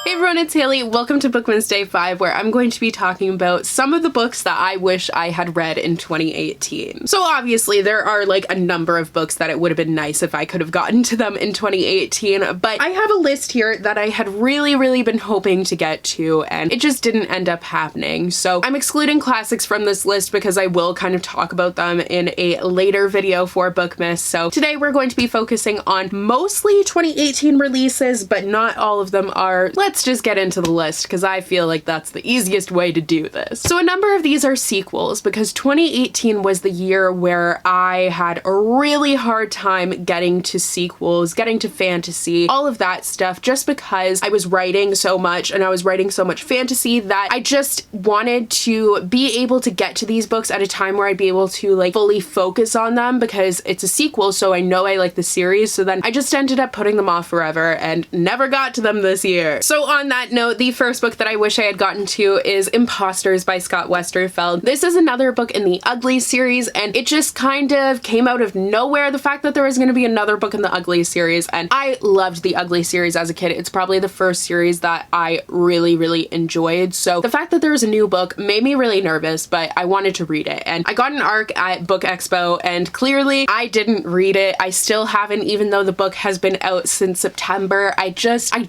Hey everyone, it's Hailey. Welcome to Bookman's Day 5, where I'm going to be talking about some of the books that I wish I had read in 2018. So obviously there are like a number of books that it would have been nice if I could have gotten to them in 2018, but I have a list here that I had really been hoping to get to, and it just didn't end up happening. So I'm excluding classics from this list because I will kind of talk about them in a later video for Bookmas. So today we're going to be focusing on mostly 2018 releases, but not all of them are. Let's just get into the list because I feel like that's the easiest way to do this. So a number of these are sequels because 2018 was the year where I had a really hard time getting to sequels, getting to fantasy, all of that stuff, just because I was writing so much and I was writing so much fantasy that I just wanted to be able to get to these books at a time where I'd be able to like fully focus on them because it's a sequel, so I know I like the series. So then I just ended up putting them off forever and never got to them this year. So on that note, the first book that I wish I had gotten to is Imposters by Scott Westerfeld. This is another book in the Ugly series, and it just kind of came out of nowhere, the fact that there was going to be another book in the Ugly series, and I loved the Ugly series as a kid. It's probably the first series that I really enjoyed, so the fact that there was a new book made me really nervous, but I wanted to read it, and I got an ARC at Book Expo, and clearly I didn't read it. I still haven't, even though the book has been out since September. I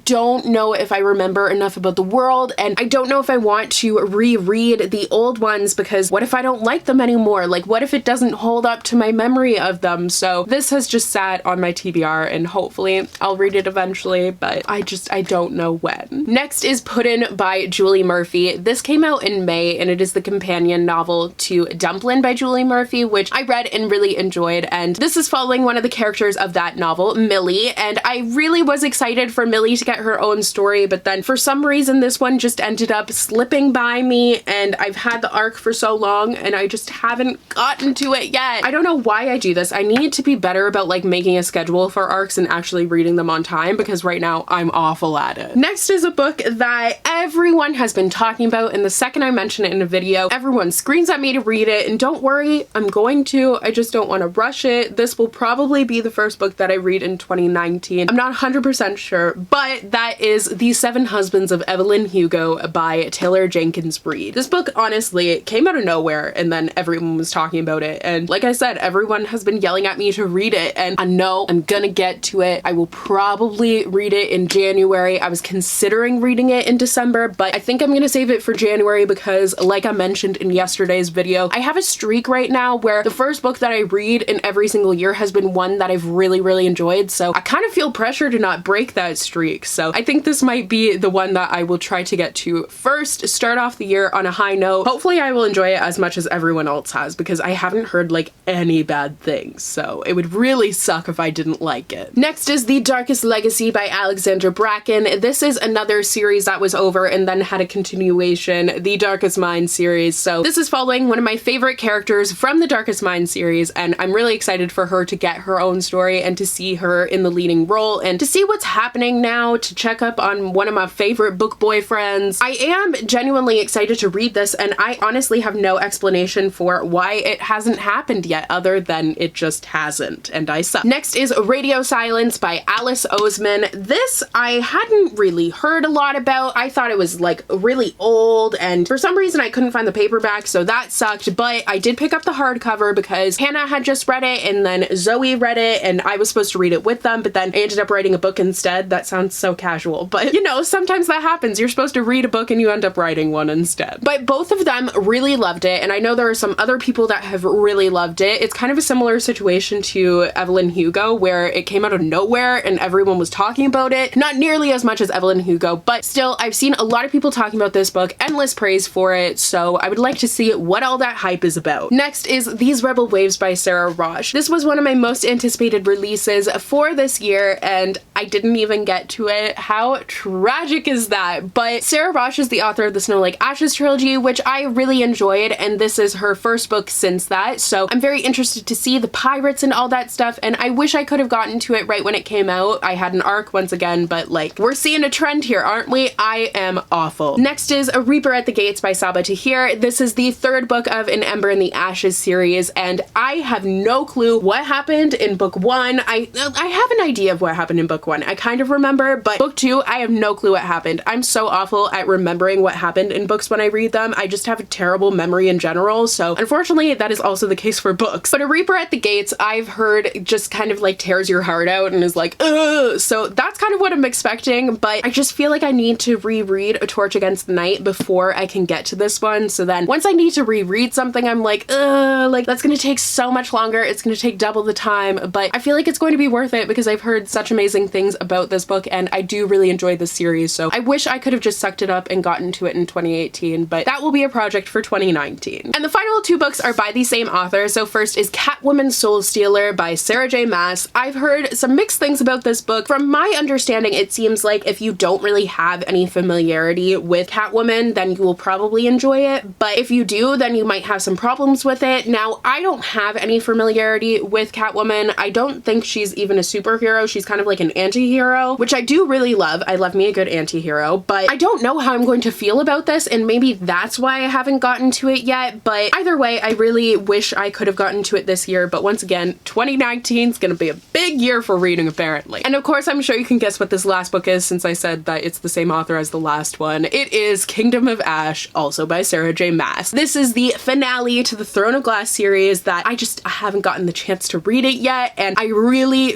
don't know if I remember enough about the world, and I don't know if I want to reread the old ones because what if I don't like them anymore? Like, what if it doesn't hold up to my memory of them? So this has just sat on my TBR, and hopefully I'll read it eventually, but I don't know when. Next is Put In by Julie Murphy. This came out in May, and it is the companion novel to Dumplin' by Julie Murphy, which I read and really enjoyed, and this is following one of the characters of that novel, Millie, and I really was excited for Millie to get her own story, but then for some reason this one just ended up slipping by me, and I've had the ARC for so long and I just haven't gotten to it yet. I don't know why I do this. I need to be better about like making a schedule for ARCs and actually reading them on time, because right now I'm awful at it. Next is a book that everyone has been talking about, and the second I mention it in a video, everyone screams at me to read it, and don't worry, I'm going to. I just don't want to rush it. This will probably be the first book that I read in 2019. I'm not 100% sure, but that is The Seven Husbands of Evelyn Hugo by Taylor Jenkins Reid. This book honestly came out of nowhere, and then everyone was talking about it, and like I said, everyone has been yelling at me to read it, and I know I'm gonna get to it. I will probably read it in January. I was considering reading it in December, but I think I'm gonna save it for January because, like I mentioned in yesterday's video, I have a streak right now where the first book that I read in every single year has been one that I've really enjoyed, so I kind of feel pressure to not break that streak. So I think this might be the one that I will try to get to first, start off the year on a high note. Hopefully I will enjoy it as much as everyone else has, because I haven't heard like any bad things, so it would really suck if I didn't like it. Next is The Darkest Legacy by Alexandra Bracken. This is another series that was over and then had a continuation, the Darkest Mind series. So this is following one of my favorite characters from the Darkest Mind series, and I'm really excited for her to get her own story and to see her in the leading role and to see what's happening now, to check up on one of my favorite book boyfriends. I am genuinely excited to read this, and I honestly have no explanation for why it hasn't happened yet other than it just hasn't, and I suck. Next is Radio Silence by Alice Oseman. This I hadn't really heard a lot about. I thought it was like really old, and for some reason I couldn't find the paperback, so that sucked, but I did pick up the hardcover because Hannah had just read it and then Zoe read it, and I was supposed to read it with them, but then I ended up writing a book instead. That sounds so casual, but you know, sometimes that happens. You're supposed to read a book and you end up writing one instead. But both of them really loved it, and I know there are some other people that have really loved it. It's kind of a similar situation to Evelyn Hugo, where it came out of nowhere and everyone was talking about it. Not nearly as much as Evelyn Hugo, but still, I've seen a lot of people talking about this book, endless praise for it, so I would like to see what all that hype is about. Next is These Rebel Waves by Sarah Rosh. This was one of my most anticipated releases for this year, and I didn't even get to it. How tragic is that? But Sarah Rosh is the author of the Snow Like Ashes trilogy, which I really enjoyed, and this is her first book since that, so I'm very interested to see the pirates and all that stuff, and I wish I could have gotten to it right when it came out. I had an ARC once again, but like, we're seeing a trend here, aren't we? I am awful. Next is A Reaper at the Gates by Sabaa Tahir. This is the third book of An Ember in the Ashes series, and I have no clue what happened in book one. I have an idea of what happened in book one. I kind of remember, but book 2, I have no clue what happened. I'm so awful at remembering what happened in books when I read them. I just have a terrible memory in general, so unfortunately that is also the case for books. But A Reaper at the Gates, I've heard just kind of like tears your heart out and is like, ugh. So that's kind of what I'm expecting, but I just feel like I need to reread A Torch Against the Night before I can get to this one. So then once I need to reread something, I'm like, ugh, like that's gonna take so much longer. It's gonna take double the time, but I feel like it's going to be worth it because I've heard such amazing things about this book and I do really enjoy this series. So I wish I could have just sucked it up and gotten to it in 2018, but that will be a project for 2019. And the final 2 books are by the same author. So first is Catwoman Soul Stealer by Sarah J. Maas. I've heard some mixed things about this book. From my understanding, it seems like if you don't really have any familiarity with Catwoman, then you will probably enjoy it. But if you do, then you might have some problems with it. Now, I don't have any familiarity with Catwoman. I don't think she's even a superhero. She's kind of like an anti-hero, which I do really love. I love me a good anti-hero, but I don't know how I'm going to feel about this, and maybe that's why I haven't gotten to it yet. But either way, I really wish I could have gotten to it this year. But once again, 2019 is going to be a big year for reading, apparently. And of course, I'm sure you can guess what this last book is since I said that it's the same author as the last one. It is Kingdom of Ash, also by Sarah J. Maas. This is the finale to the Throne of Glass series that I haven't gotten the chance to read it yet, and I really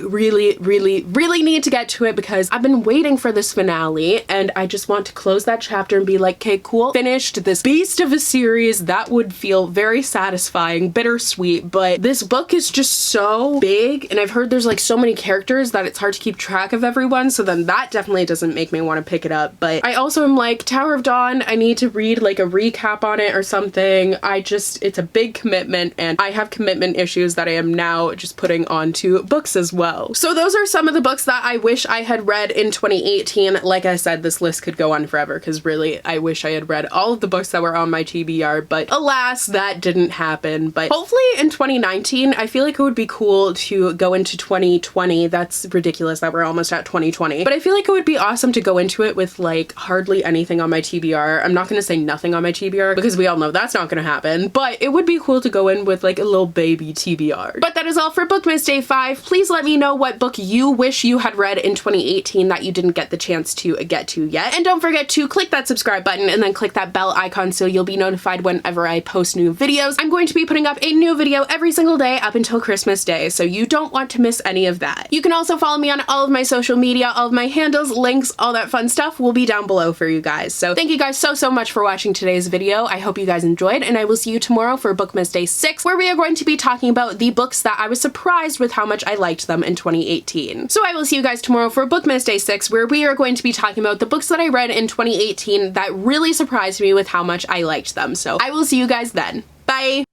need to get to it because I've been waiting for this finale and I just want to close that chapter and be like, okay, cool, finished this beast of a series. That would feel very satisfying, bittersweet, but this book is just so big and I've heard there's like so many characters that it's hard to keep track of everyone, so then that definitely doesn't make me want to pick it up. But I also am like, Tower of Dawn, I need to read like a recap on it or something. It's a big commitment and I have commitment issues that I am now just putting onto books as well. So those are some of the books that I wish I had read in 2018. Like I said, this list could go on forever because really I wish I had read all of the books that were on my TBR, but alas, that didn't happen. But hopefully in 2019, I feel like it would be cool to go into 2020. That's ridiculous that we're almost at 2020, but I feel like it would be awesome to go into it with like hardly anything on my TBR. I'm not going to say nothing on my TBR because we all know that's not going to happen, but it would be cool to go in with like a little baby TBR. But that is all for Bookmas Day 5. Please let me know what book you wish you had read in 2018 that you didn't get the chance to get to yet. And don't forget to click that subscribe button and then click that bell icon so you'll be notified whenever I post new videos. I'm going to be putting up a new video every single day up until Christmas Day, so you don't want to miss any of that. You can also follow me on all of my social media. All of my handles, links, all that fun stuff will be down below for you guys. So thank you guys so much for watching today's video. I hope you guys enjoyed, and I will see you tomorrow for Bookmas Day 6, where we are going to be talking about the books that I was surprised with how much I liked them in 2018. So I will see you guys tomorrow for Bookmas Day 6, where we are going to be talking about the books that I read in 2018 that really surprised me with how much I liked them. So I will see you guys then. Bye!